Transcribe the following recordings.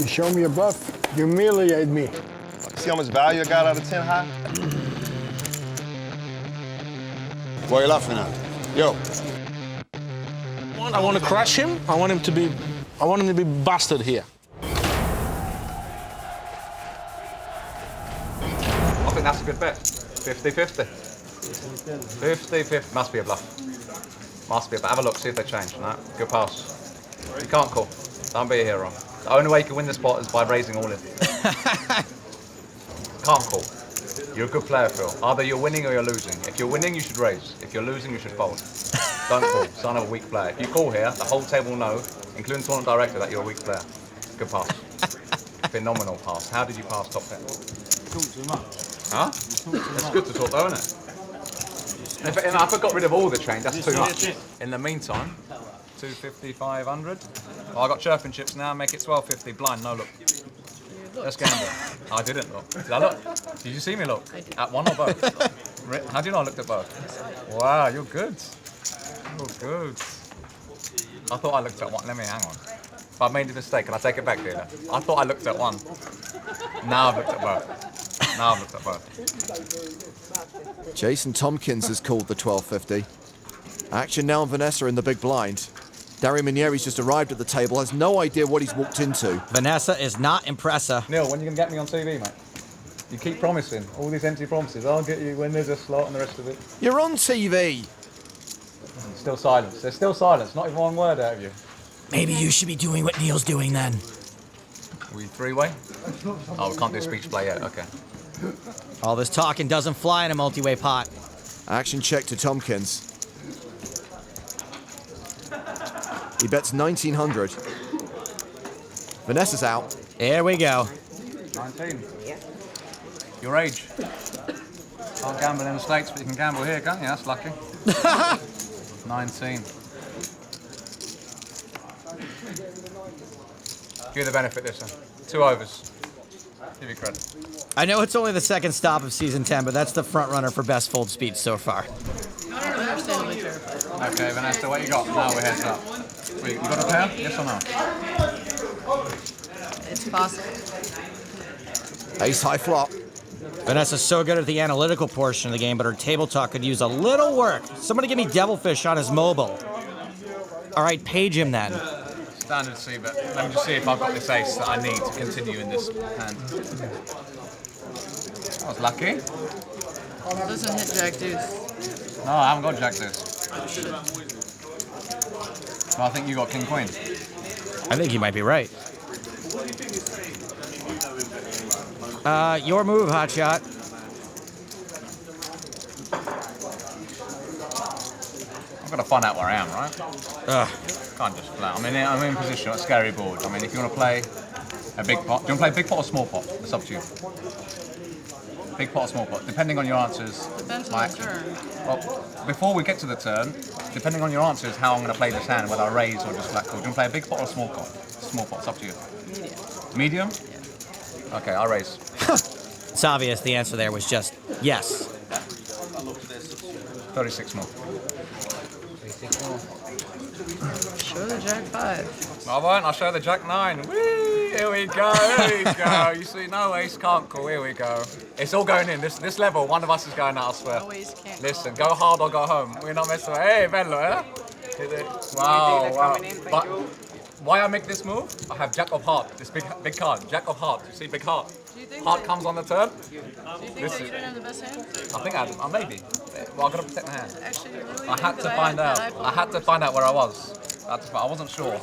You show me a bluff, you humiliate me. See how much value I got out of 10 high? What are you laughing at? Yo. I want to crush him. I want him to be busted here. I think that's a good bet. 50-50. 50-50. Must be a bluff. Must be a bluff. Have a look, see if they change. No, good pass. You can't call. Don't be a hero. The only way you can win this spot is by raising all in. Can't call. You're a good player, Phil. Either you're winning or you're losing. If you're winning, you should raise. If you're losing, you should fold. Don't call. Son of a weak player. If you call here, the whole table will know, including tournament director, that you're a weak player. Good pass. Phenomenal pass. How did you pass top 10? Talk too much. Huh? It's good to talk though, isn't it? If I got rid of all the change, that's too much. In the meantime, 250, 500. Oh, I got chirping chips now, make it 1250. Blind, no look. Let's gamble. I didn't look. Did I look? Did you see me look? I did. At one or both? How do you know I looked at both? Wow, you're good. You're good. I thought I looked at one. Let me hang on. If I made a mistake, can I take it back, dealer? I thought I looked at one. Now I've looked at both. Now I've looked at both. Jason Tompkins has called the 1250. Action now on Vanessa in the big blind. Dario Manieri's just arrived at the table, has no idea what he's walked into. Vanessa is not impressive. Neil, when are you going to get me on TV, mate? You keep promising, all these empty promises. I'll get you when there's a slot and the rest of it. You're on TV. Still silence. There's still silence. Not even one word out of you. Maybe you should be doing what Neil's doing then. Are we three-way? Oh, we can't do speech play yet. Okay. All this talking doesn't fly in a multi-way pot. Action check to Tompkins. He bets 1900. Vanessa's out. Here we go. 19. Your age. Can't gamble in the States, but you can gamble here, can't you? That's lucky. 19. Give you the benefit this one. 2 overs. Give you credit. I know it's only the second stop of season 10, but that's the front runner for best fold speech so far. Okay, Vanessa, what you got? Now we're heads up. You got a pair? Yes or no? It's possible. Ace high flop. Vanessa's so good at the analytical portion of the game, but her table talk could use a little work. Somebody give me DevilFish on his mobile. All right, page him then. Standard C, but let me just see if I've got this ace that I need to continue in this hand. That was lucky. Doesn't hit Jack Deuce. No, I haven't got Jack Deuce. Well, I think you got King Queen. I think you might be right. Your move, hotshot. I've got to find out where I am, right? Can't just flat. I'm in position, a scary board. I mean, if you want to play a big pot, do you want to play big pot or small pot? It's up to you. Big pot or small pot, depending on your answers. Depends on the turn. Well, before we get to the turn, depending on your answers, how I'm going to play this hand, whether I raise or just flat call. Do you want to play a big pot or a small pot? Small pot, it's up to you. Medium. Medium? Yeah. Okay, I'll raise. It's obvious the answer there was just yes. 36 more. Show the Jack 5. I won't, I'll show the Jack 9. Whee! Here we go, here we go. You see, no ace can't call, here we go. It's all going in, this level, one of us is going out, I swear. No ace can't Listen, go hard or go home. We're not messing around. Hey, Bello, eh? Wow, wow. But why I make this move? I have Jack of Heart, this big card, Jack of Heart. You see, big heart. Heart comes on the turn. Do you think that you didn't have the best hand? I think I had, maybe. Well, I've got to protect my hand. Actually, you really I had to find out. I had to find out where I was. I wasn't sure.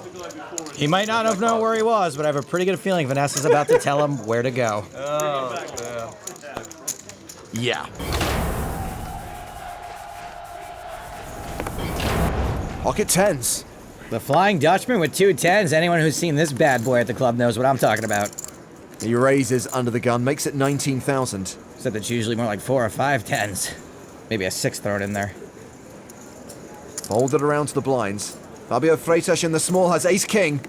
He might not have known where he was, but I have a pretty good feeling Vanessa's about to tell him where to go. Oh, Yeah. Pocket tens. The Flying Dutchman with 2 10s. Anyone who's seen this bad boy at the club knows what I'm talking about. He raises under the gun, makes it 19,000. Except it's usually more like 4 or 5 10s. Maybe a 6 thrown in there. Folded around to the blinds. Fabio Freitas in the small has ace-king.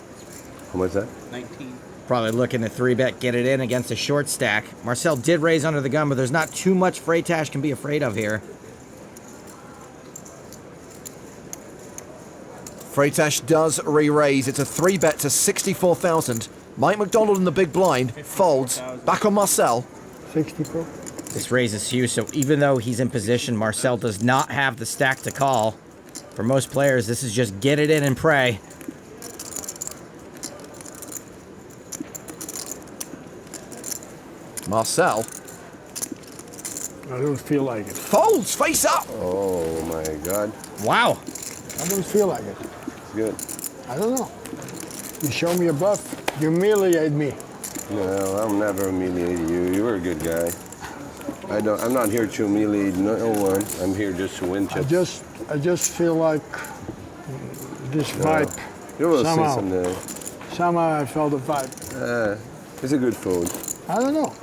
How much is that? 19. Probably looking to 3-bet, get it in against a short stack. Marcel did raise under the gun, but there's not too much Freitas can be afraid of here. Freitas does re-raise. It's a 3-bet to 64,000. Mike McDonald in the big blind folds. Back on Marcel. 64. This raises huge, so even though he's in position, Marcel does not have the stack to call. For most players, this is just get it in and pray. Marcel I don't feel like it. folds face up. Oh my God. Wow. I don't feel like it. It's good. I don't know. You show me a bluff, you humiliate me. No, I'll never humiliate you. You're a good guy. I'm not here to humiliate no one. I'm here just to win chips. I just feel like this vibe. You will somehow. see someday. Somehow I felt the vibe. It's a good fold. I don't know.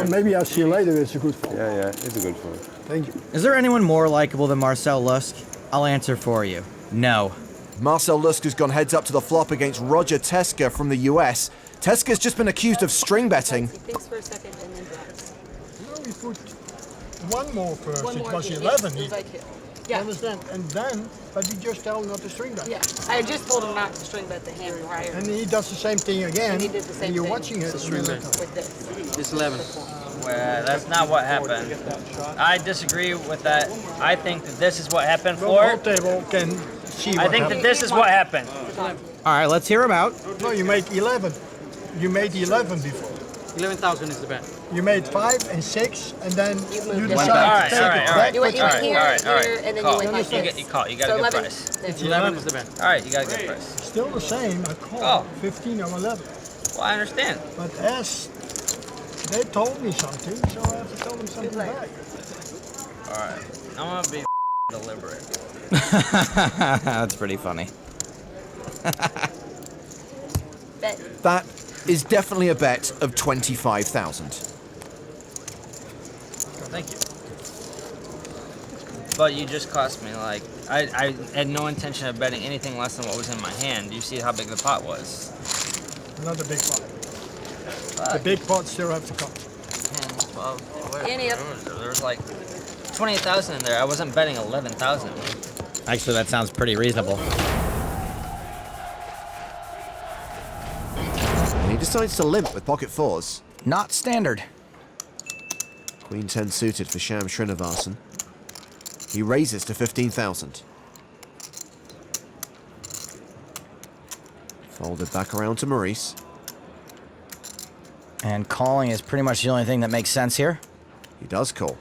Maybe I'll see you later. It's a good fold. Yeah, it's a good fold. Thank you. Is there anyone more likable than Marcel Luske? I'll answer for you. No. Marcel Luske has gone heads up to the flop against Roger Teska from the US. Teska's just been accused of string betting. He thinks for a second and then drops. No, we put one more first. One it more was here. 11. Yes, You it's like here. Yeah. understand? And then, but you just tell him not to string bet. Yeah. I just told him not to string bet the hand prior. And he does the same thing again. And he did the same and you're thing. watching it. With this. It's 11. Well, that's not what happened. I disagree with that. I think that this is what happened Well, the whole for. table can see I what think happened. that this is what happened. All right, let's hear him out. No, you made 11. You made 11 before. 11,000 is the bet. You made 5 and 6, and then You you moved it. decided All right, to take all right, it all back. right. You went All right, here, all right, all here, right. and then Call. you went like You this. got you got So a good 11. price. There. 11 is the bet. All right, you got a good price. Still the same. I called Oh. 15 or 11. Well, I understand. But as they told me something, so I have to tell them something luck. back. All right, I'm gonna be deliberate. That's pretty funny. Bet. That is definitely a bet of 25,000. Thank you. But you just cost me, like, I had no intention of betting anything less than what was in my hand. You see how big the pot was. Not the big pot. The Fuck. big pot still have to come. 10, 12, whatever. Any of- There was like 28,000 in there. I wasn't betting 11,000. Actually, that sounds pretty reasonable. And he decides to limp with pocket fours. Not standard. Queen 10 suited for Sham Srinivasan. He raises to 15,000. Folded back around to Maurice. And calling is pretty much the only thing that makes sense here. He does call.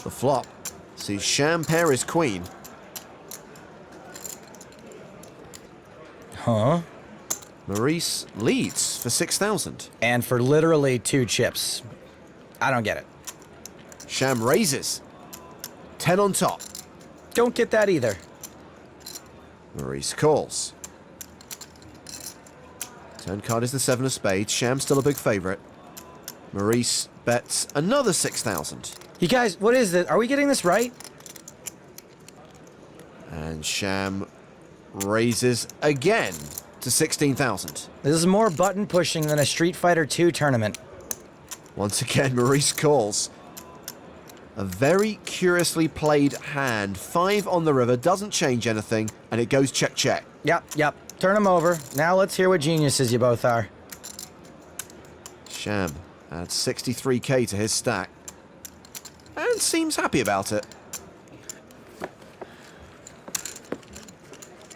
The flop sees Sham pair his queen. Huh? Maurice leads for 6,000. And for literally 2 chips. I don't get it. Sham raises. 10 on top. Don't get that either. Maurice calls. Turn card is the 7 of spades. Sham still a big favorite. Maurice bets another 6,000. You guys, what is this? Are we getting this right? And Sham raises again to 16,000. This is more button pushing than a Street Fighter 2 tournament. Once again, Maurice calls. A very curiously played hand. 5 on the river, doesn't change anything, and it goes check, check. Yep. Turn them over. Now let's hear what geniuses you both are. Sham adds 63k to his stack. And seems happy about it.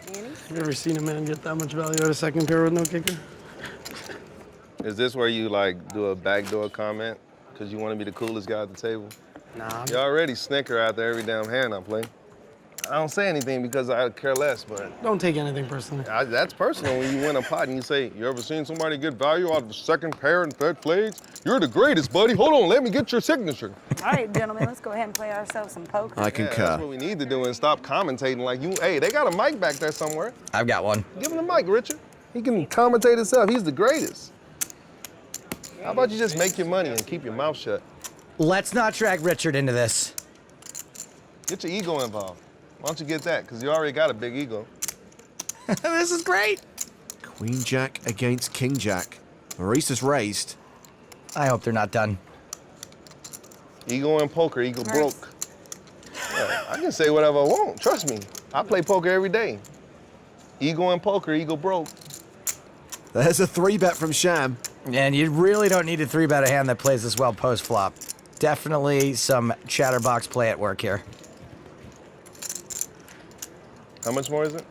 Have you ever seen a man get that much value out of second pair with no kicker? Is this where you like do a backdoor comment because you want to be the coolest guy at the table? Nah. You already snicker out there every damn hand I play. I don't say anything because I care less, but Don't take anything personally. that's personal when you win a pot and you say, you ever seen somebody get value out of a second pair and third spades? You're the greatest, buddy. Hold on, let me get your signature. All right, gentlemen, let's go ahead and play ourselves some poker. I Yeah, concur. that's what we need to do and stop commentating like you. Hey, they got a mic back there somewhere. I've got one. Give him the mic, Richard. He can commentate himself. He's the greatest. How about you just make your money and keep your mouth shut? Let's not drag Richard into this. Get your ego involved. Why don't you get that? Because you already got a big ego. This is great. Queen Jack against King Jack. Maurice is raised. I hope they're not done. Ego in poker, ego broke. Yeah, I can say whatever I want. Trust me. I play poker every day. Ego in poker, ego broke. There's a 3-bet from Sham. And you really don't need to 3-bet a hand that plays this well post-flop. Definitely some chatterbox play at work here. How much more is it?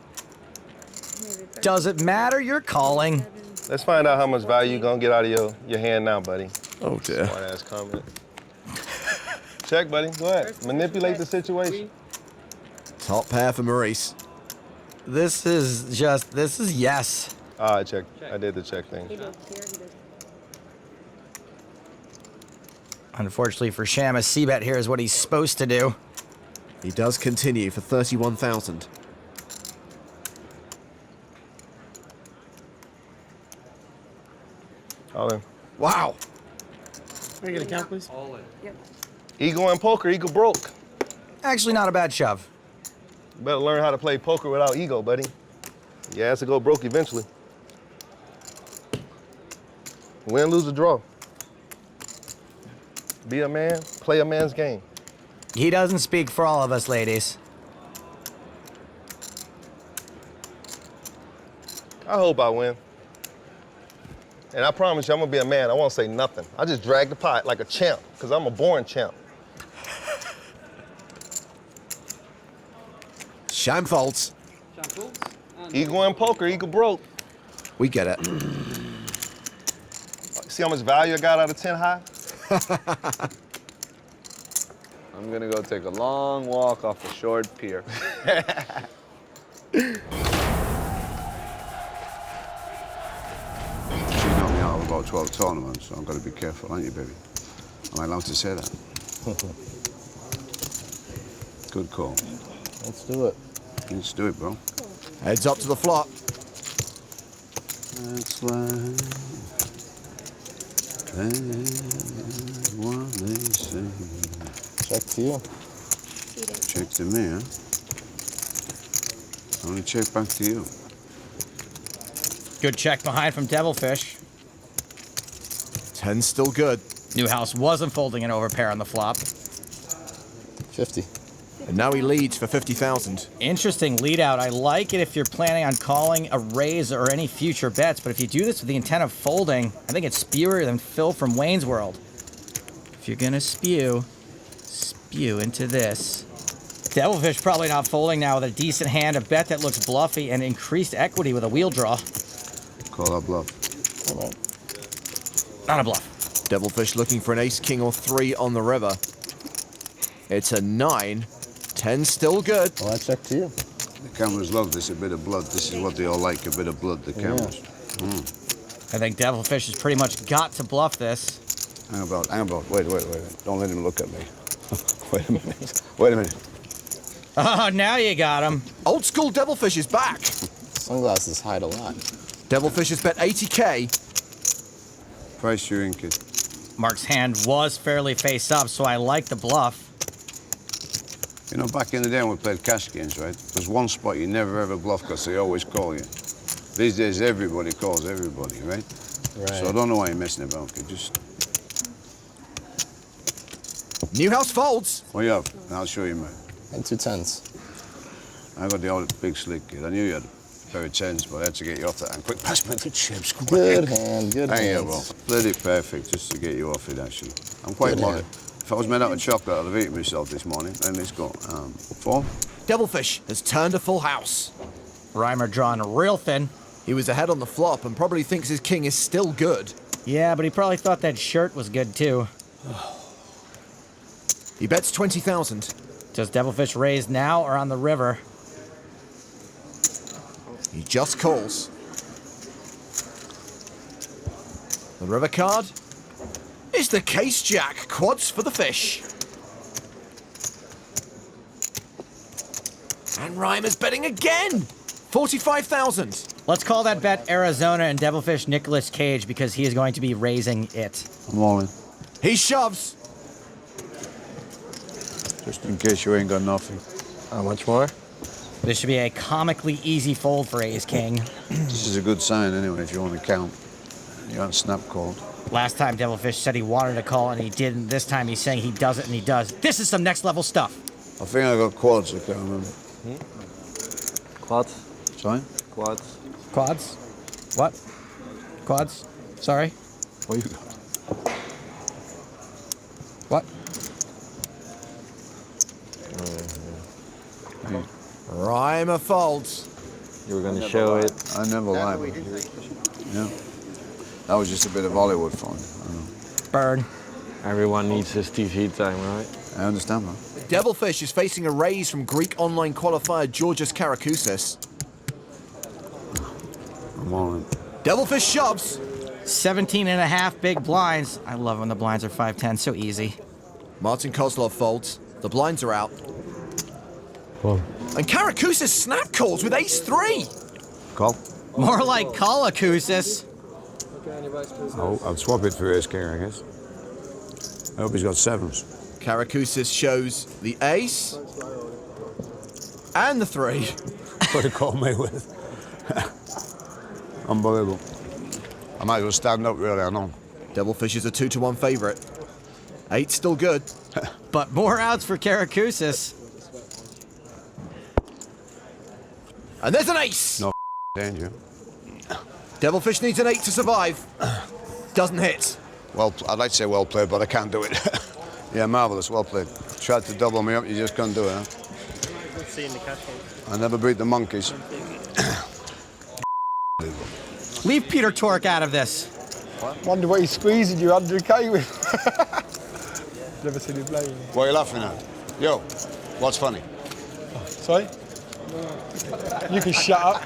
Does it matter? You're calling. Let's find out how much value you're gonna get out of your hand now, buddy. Oh dear. Smart ass comment. Check, buddy. Go ahead. Manipulate the situation. Top pair for Maurice. This is yes. Ah, I checked. I did the check thing. Unfortunately for Sham, a C-bet here is what he's supposed to do. He does continue for 31,000. All in. Wow. Can I get a count, please? Yep. Ego and poker, ego broke. Actually, not a bad shove. You better learn how to play poker without ego, buddy. Your ass will go broke eventually. Win, lose, or draw. Be a man, play a man's game. He doesn't speak for all of us, ladies. I hope I win. And I promise you, I'm gonna be a man. I won't say nothing. I just drag the pot like a champ, because I'm a born champ. Sham folds. Ego and poker, ego broke. We get it. See how much value I got out of 10 high? I'm gonna go take a long walk off a short pier. She knocked me out of about 12 tournaments, so I've got to be careful, aren't you, baby? Am I allowed to say that? Good call. Let's do it. Let's do it, bro. Heads up to the flop. That's why what they say. Check to you. Check to me, huh? Only check back to you. Good check behind from DevilFish. 10's still good. Newhouse wasn't folding an overpair on the flop. 50. And now he leads for 50,000. Interesting lead out. I like it if you're planning on calling a raise or any future bets, but if you do this with the intent of folding, I think it's spewier than Phil from Wayne's World. If you're gonna spew into this. DevilFish probably not folding now with a decent hand, a bet that looks bluffy, and increased equity with a wheel draw. Call that bluff. Not a bluff. DevilFish looking for an ace, king, or 3 on the river. It's a 9. 10's still good. Well, I check to you. The cameras love this, a bit of blood. This is what they all like, a bit of blood, the cameras. I think DevilFish has pretty much got to bluff this. Hang about. Wait. Don't let him look at me. Wait a minute. Oh, now you got him. Old school DevilFish is back. Sunglasses hide a lot. DevilFish has bet 80K. Price you in, kid. Mark's hand was fairly face up, so I like the bluff. You know, back in the day when we played cash games, right? There's one spot you never ever bluff because they always call you. These days, everybody calls everybody, right? So I don't know why you're messing about, kid. Just... Newhouse folds. What you have? And I'll show you, mate. And 2 10s. I got the old big slick, kid. I knew you had a pair of 10s, but I had to get you off that. And quick, pass me the chips. Quick. Good hand, good Thank you, hand. bro. Played it perfect just to get you off it, actually. I'm quite modest. If I was made out of chocolate, I'd have eaten myself this morning. And let's go. 4. DevilFish has turned a full house. Reimer drawn real thin. He was ahead on the flop and probably thinks his king is still good. Yeah, but he probably thought that shirt was good too. He bets 20,000. Does DevilFish raise now or on the river? He just calls. The river card is the case jack. Quads for the fish. And Reimer's betting again. 45,000. Let's call that bet Arizona and DevilFish Nicolas Cage because he is going to be raising it. I'm all in. He shoves. Just in case you ain't got nothing. How much more? This should be a comically easy fold for Ace King. This is a good sign anyway if you want to count. You aren't snap called. Last time DevilFish said he wanted to call and he didn't. This time he's saying he does it and he does. This is some next level stuff. I think I got quads, I can't remember. Quads. Sorry? Quads. Quads? What? Quads. Sorry. What you got? What? Rhyme or folds? You were going to show it. I never lied. Yeah. That was just a bit of Hollywood fun. Burn. Everyone needs his TV time, right? I understand, man. DevilFish is facing a raise from Greek online qualifier Georgios Karakousis. I'm on it. DevilFish shoves. 17.5 big blinds. I love when the blinds are 5-10, so easy. Martin Kozlov folds. The blinds are out. Cool. And Karakousis snap calls with ace-3. Call? More like Kalakousis. Oh, I'll swap it for ace-king, I guess. I hope he's got sevens. Karakousis shows the ace and the 3. What to call me with. Unbelievable. I might as well stand up, really, I know. DevilFish is a 2-1 favourite. 8's still good. But more outs for Karakousis. And there's an ace! No danger. DevilFish needs an 8 to survive. Doesn't hit. Well, I'd like to say well played, but I can't do it. Yeah, marvellous, well played. Tried to double me up, you just couldn't do it, huh? I never beat the monkeys. Leave Peter Tork out of this. Wonder what he's squeezing you 100k with. Never seen him play. What are you laughing at? Yo, what's funny? Sorry? You can shut up.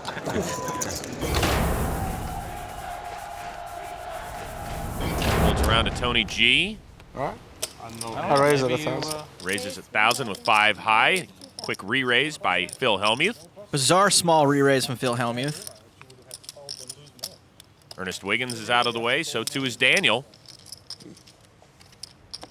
Holds around to Tony G. All right. I raise at 1,000. Raises 1,000 with 5 high. Quick re-raise by Phil Hellmuth. Bizarre small re-raise from Phil Hellmuth. Ernest Wiggins is out of the way, so too is Daniel.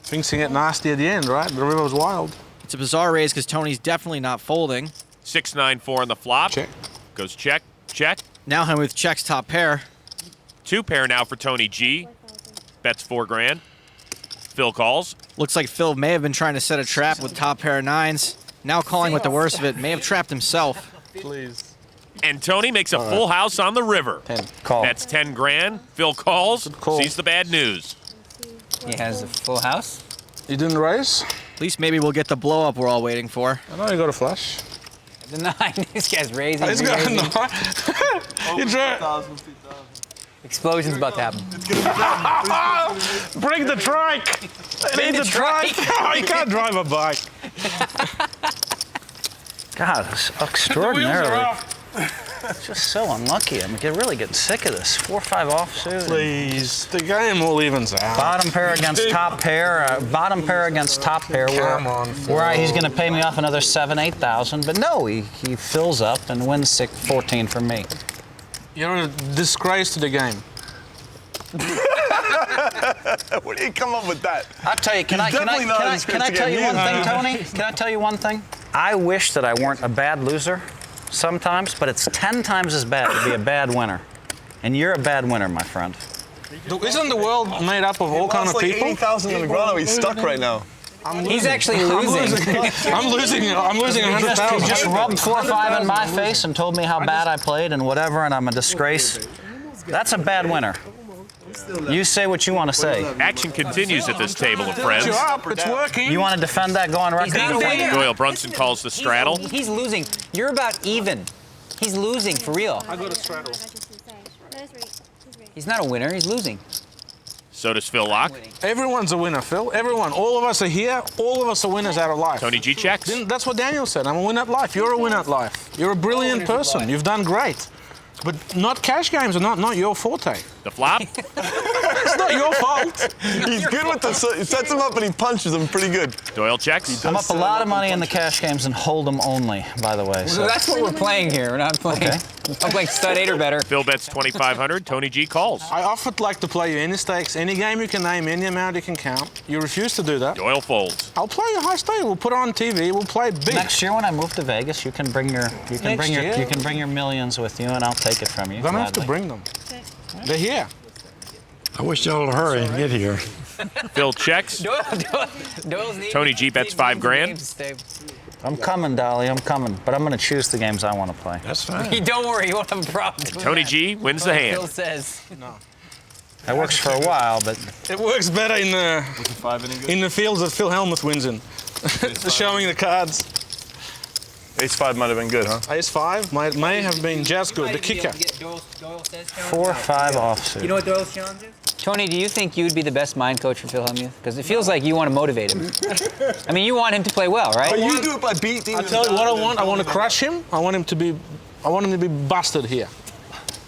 Things can get nasty at the end, right? The river was wild. It's a bizarre raise because Tony's definitely not folding. 6-9-4 on the flop. Check. Goes check, check. Now Hellmuth checks top pair. 2 pair now for Tony G. Bets 4 grand. Phil calls. Looks like Phil may have been trying to set a trap with top pair of 9s. Now calling with the worst of it. May have trapped himself. Please. And Tony makes a full house on the river. 10. Call. That's 10 grand. Phil calls. Call. Sees the bad news. He has a full house. You didn't raise? At least maybe we'll get the blow up we're all waiting for. I know you got a flush. The 9. This guy's raising. He's got a 9. You drew. Explosion's about to happen. Bring the trike. It needs a trike. Oh, you can't drive a bike. God, it's extraordinarily. Just so unlucky. I'm really getting sick of this. 4-5 offsuit. Please, the game all evens out. Bottom pair against top pair. Bottom pair against top pair. Where he's going to pay me off another 7,000-8,000, but no, he fills up and wins 14 for me. You're a disgrace to the game. Where do you come up with that? I'll tell you, can I tell you one thing, Tony? Can I tell you one thing? I wish that I weren't a bad loser sometimes, but it's 10 times as bad to be a bad winner. And you're a bad winner, my friend. Isn't the world made up of all kind of people? 80,000 on the ground. He's stuck right now. He's actually losing. I'm losing 100,000. He just rubbed 4 or 5 in my face and told me how bad I played and whatever, and I'm a disgrace. That's a bad winner. You say what you want to say. Action continues at this table of friends. It's working. You want to defend that going record? Doyle Brunson calls the straddle. He's losing. You're about even. He's losing for real. I got a straddle. He's not a winner. He's losing. So does Phil Locke. Everyone's a winner, Phil. Everyone. All of us are here. All of us are winners out of life. Tony G checks. That's what Daniel said. I'm a winner at life. You're a winner at life. You're a brilliant person. You've done great. But not cash games are not your forte. The flop? It's not your fault. He's good with the... He sets him up and he punches him pretty good. Doyle checks. I'm up a lot of money in the cash games and hold them only, by the way. So that's what we're playing here. We're not playing. Okay. I'm playing stud 8 or better. Phil bets 2,500. Tony G calls. I offered like to play you any stakes, any game you can name, any amount you can count. You refuse to do that. Doyle folds. I'll play you high stake. We'll put it on TV. We'll play big. Next year when I move to Vegas, you can bring your millions with you, and I'll take it from you. Don't have to bring them. They're here. I wish y'all would hurry and get here. Phil checks. Tony G bets 5 grand. I'm coming, Dolly. I'm coming, but I'm going to choose the games I want to play. That's fine. Don't worry, you won't have a problem. Tony G wins the hand. Phil says. No. That works for a while, but it works better in the fields that Phil Hellmuth wins in. Showing the cards. Ace-5 might have been good, huh? Ace-5 may have been just good. The kicker. 4-5 offsuit. You know what Doyle's challenge is? Tony, do you think you'd be the best mind coach for Phil Hellmuth? Because it feels like you want to motivate him. I mean, you want him to play well, right? But you do it by beating. I tell you what I want. I want to crush him. I want him to be busted here.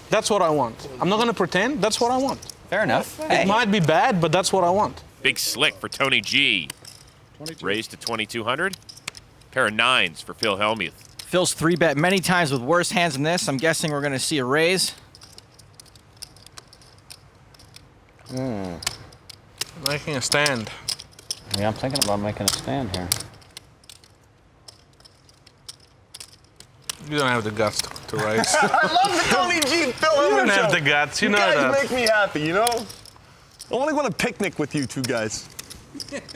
That's what I want. I'm not going to pretend. That's what I want. Fair enough. It might be bad, but that's what I want. Big slick for Tony G. Raised to 2,200. Pair of 9s for Phil Hellmuth. Phil's 3-bet many times with worse hands than this. I'm guessing we're going to see a raise. Making a stand. Yeah, I'm thinking about making a stand here. You don't have the guts to raise. I love the Tony G. Phil Hellmuth. You don't have the guts. You know guys that. make me happy, you know? I want to go on a picnic with you two guys.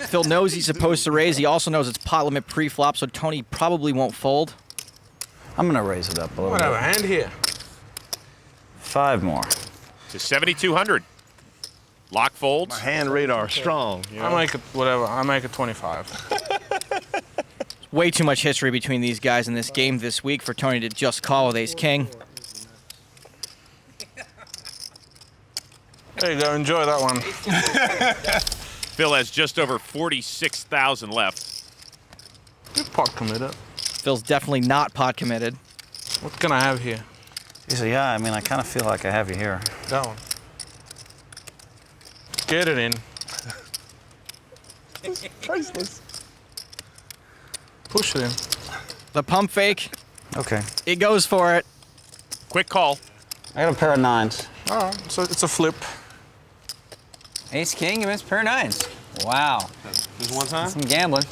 Phil knows he's supposed to raise. He also knows it's pot limit pre-flop, so Tony probably won't fold. I'm going to raise it up a little What bit. have a hand here? 5 more. To 7,200. Lock folds. My hand radar strong. You know? I make it whatever. I make it 25. Way too much history between these guys in this game this week for Tony to just call with ace-king. There you go. Enjoy that one. Phil has just over 46,000 left. Good pot committed. Phil's definitely not pot committed. What can I have here? He said, yeah, I mean, I kind of feel like I have you here. That one. Get it in. Priceless. Push it in. The pump fake. Okay. It goes for it. Quick call. I got a pair of 9s. Oh, so it's a flip. Ace King, you missed pair of 9s. Wow. Just one time? Some gambling.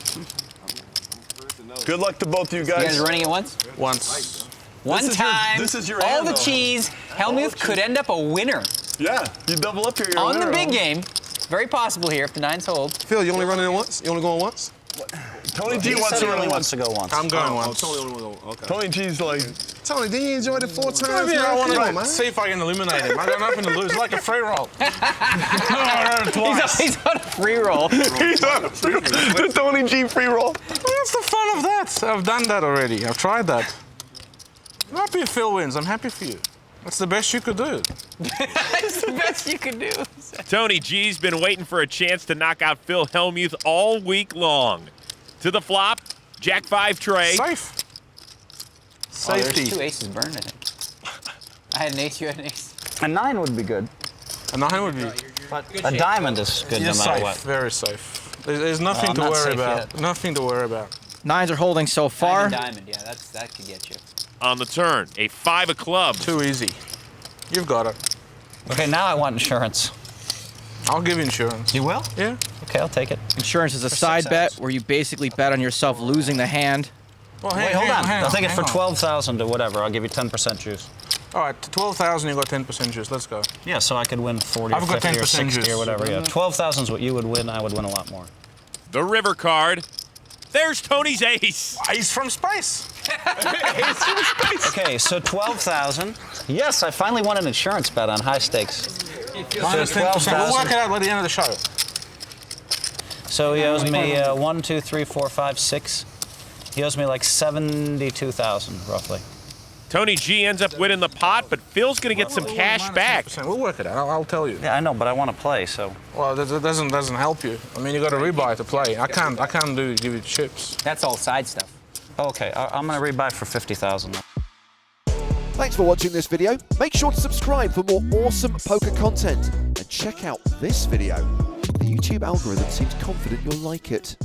Good luck to both of you guys. You guys are running it once? Once. One time. This is your all hand, the though. cheese. Hellmuth could end up a winner. Yeah, you double up here. You're On a the winner. big game. Very possible here if the 9s hold. Phil, you only running it once? You only going once? Tony G He wants said to he run only it wants once. to go once. I'm going once. Tony only want to go. Okay. Tony G's like, Tony, didn't you enjoy it 4 times? Maybe I want Come on, to see if I can eliminate him. I got nothing to lose. Like a free roll. He's on a free roll. he's on the Tony G free roll. What's the fun of that? I've done that already. I've tried that. I'm happy if Phil wins. I'm happy for you. That's the best you could do. That's the best you could do. Tony G's been waiting for a chance to knock out Phil Hellmuth all week long. To the flop, Jack 5 tray. Safe. Oh, there's Safety. 2 aces burned, I think. I had an ace, you had an ace. A 9 would be good. A 9 would be. A diamond is good You're no matter safe. what. Very safe. There's nothing I'm to not worry safe about. yet. Nothing to worry about. 9s are holding so far. Diamond, yeah, that could get you. On the turn, a 5 of clubs. Too easy. You've got it. Okay, now I want insurance. I'll give you insurance. You will? Yeah. Okay, I'll take it. Insurance is a side bet where you basically bet on yourself losing the hand. Well, Wait, hold on. I'll take it for 12,000 to whatever. I'll give you 10% juice. All right, 12,000, you got 10% juice. Let's go. Yeah, so I could win 40 I've or got 50 or 10% 60 juice. or whatever. Yeah, 12,000 is what you would win. I would win a lot more. The river card. There's Tony's ace. Ace from space. Okay, so 12,000. Yes, I finally won an insurance bet on high stakes. Minus 10%. We'll work it out by the end of the show. So he owes me 1, 2, 3, 4, 5, 6. He owes me like 72,000 roughly. Tony G ends up winning the pot, but Phil's going to get some cash back. We'll work it out. I'll tell you. Yeah, I know, but I want to play, so. Well, that doesn't help you. I mean, you got to rebuy to play. I can't give you chips. That's all side stuff. Okay, I'm going to rebuy for 50,000. Thanks for watching this video. Make sure to subscribe for more awesome poker content. And check out this video. The YouTube algorithm seems confident you'll like it.